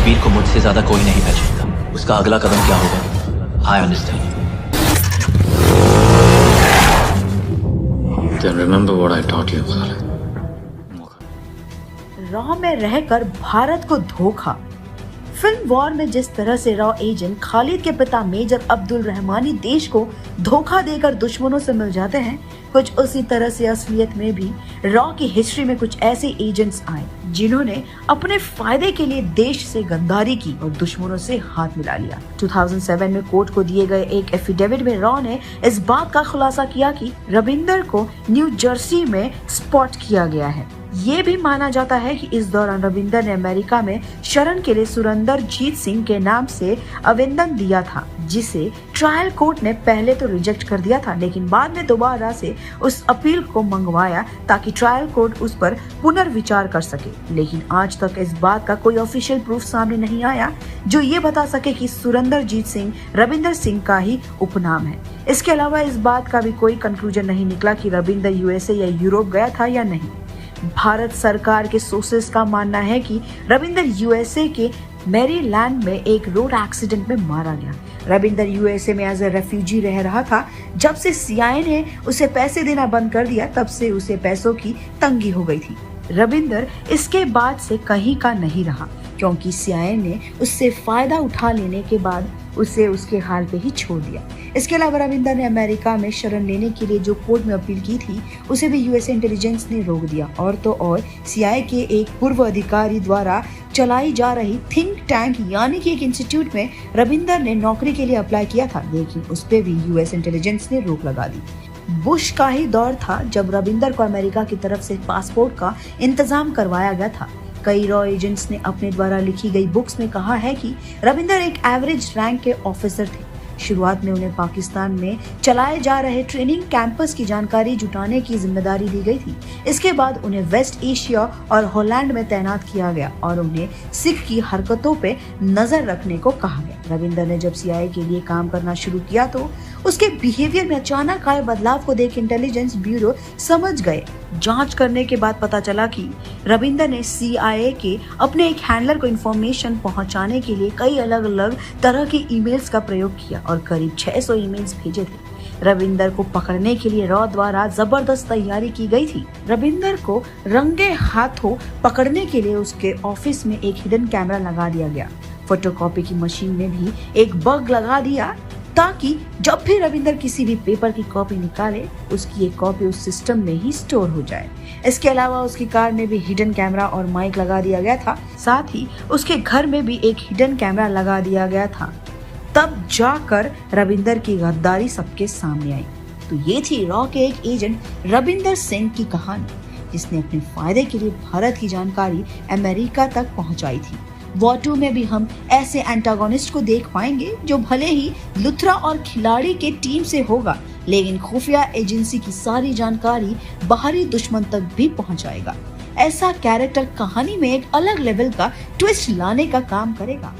वीर को मुझसे ज्यादा कोई नहीं पहचानता। उसका अगला कदम क्या होगा, I understand. Then remember what I taught you, Khalid. Raw में रहकर भारत को धोखा। फिल्म वॉर में जिस तरह से रॉ एजेंट खालिद के पिता मेजर अब्दुल रहमानी देश को धोखा देकर दुश्मनों से मिल जाते हैं, कुछ उसी तरह से असलियत में भी रॉ की हिस्ट्री में कुछ ऐसे एजेंट्स आए जिन्होंने अपने फायदे के लिए देश से गद्दारी की और दुश्मनों से हाथ मिला लिया। 2007 में कोर्ट को दिए गए एक एफिडेविट में रॉ ने इस बात का खुलासा किया कि रविंदर को न्यू जर्सी में स्पॉट किया गया है। ये भी माना जाता है कि इस दौरान रविंदर ने अमेरिका में शरण के लिए सुरेंद्रजीत सिंह के नाम से आवेदन दिया था, जिसे ट्रायल कोर्ट ने पहले तो रिजेक्ट कर दिया था, लेकिन बाद में दोबारा से उस अपील को मंगवाया ताकि ट्रायल कोर्ट उस पर पुनर्विचार कर सके। लेकिन आज तक इस बात का कोई ऑफिशियल प्रूफ सामने नहीं आया जो ये बता सके कि सुरेंद्रजीत सिंह रविंदर सिंह का ही उपनाम है। इसके अलावा इस बात का भी कोई कंक्लूजन नहीं निकला कि रविंदर यूएसए या यूरोप गया था या नहीं। भारत सरकार के सोर्सेस का मानना है कि रविंदर यूएसए के मैरीलैंड में एक रोड एक्सीडेंट में मारा गया। रविंदर यूएसए में एज ए रेफ्यूजी रह रहा था। जब से सीआईए ने उसे पैसे देना बंद कर दिया, तब से उसे पैसों की तंगी हो गई थी। रविंदर इसके बाद से कहीं का नहीं रहा, क्योंकि सीआईए ने उससे फायदा उठा लेने के बाद उसे उसके हाल पे ही छोड़ दिया। इसके अलावा रविंदर ने अमेरिका में शरण लेने के लिए जो कोर्ट में अपील की थी, उसे भी यूएस इंटेलिजेंस ने रोक दिया। और तो और सीआईए के एक पूर्व अधिकारी द्वारा चलाई जा रही थिंक टैंक यानी कि एक इंस्टीट्यूट में रविंदर ने नौकरी के लिए अप्लाई किया था, लेकिन उस पे भी यूएस इंटेलिजेंस ने रोक लगा दी। बुश का ही दौर था जब रविंदर को अमेरिका की तरफ से पासपोर्ट का इंतजाम करवाया गया था। कई रॉ एजेंट्स ने अपने द्वारा लिखी गई बुक्स में कहा है कि रविंदर एक एवरेज रैंक के ऑफिसर थे। शुरुआत में उन्हें पाकिस्तान में चलाए जा रहे ट्रेनिंग कैंपस की जानकारी जुटाने की जिम्मेदारी दी गई थी। इसके बाद उन्हें वेस्ट एशिया और हॉलैंड में तैनात किया गया और उन्हें सिख की हरकतों पे नजर रखने को कहा गया। रविंदर ने जब सीआईए के लिए काम करना शुरू किया तो उसके बिहेवियर में अचानक आए बदलाव को देख इंटेलिजेंस ब्यूरो समझ गए। जांच करने के बाद पता चला कि रविंदर ने सीआईए के अपने एक हैंडलर को इन्फॉर्मेशन पहुंचाने के लिए कई अलग अलग तरह के ईमेल्स का प्रयोग किया और करीब 600 ईमेल्स भेजे थे। रविंदर को पकड़ने के लिए रॉ द्वारा जबरदस्त तैयारी की गई थी। रविंदर को रंगे हाथों पकड़ने के लिए उसके ऑफिस में एक हिडन कैमरा लगा दिया गया। फोटोकॉपी की मशीन में भी एक बग लगा दिया ताकि जब भी रविंदर किसी भी पेपर की कॉपी निकाले, उसकी एक कॉपी उस सिस्टम में ही स्टोर हो जाए। इसके अलावा उसकी कार में भी हिडन कैमरा और माइक लगा दिया गया था। साथ ही उसके घर में भी एक हिडन कैमरा लगा दिया गया था। तब जाकर रविंदर की गद्दारी सबके सामने आई। तो ये थी रॉ के एक एजेंट रविंदर सिंह की कहानी, जिसने अपने फायदे के लिए भारत की जानकारी अमेरिका तक पहुंचाई थी। वॉर 2 में भी हम ऐसे एंटागोनिस्ट को देख पाएंगे जो भले ही लुथरा और खिलाड़ी के टीम से होगा, लेकिन खुफिया एजेंसी की सारी जानकारी बाहरी दुश्मन तक भी पहुंचाएगा। ऐसा कैरेक्टर कहानी में एक अलग लेवल का ट्विस्ट लाने का काम करेगा।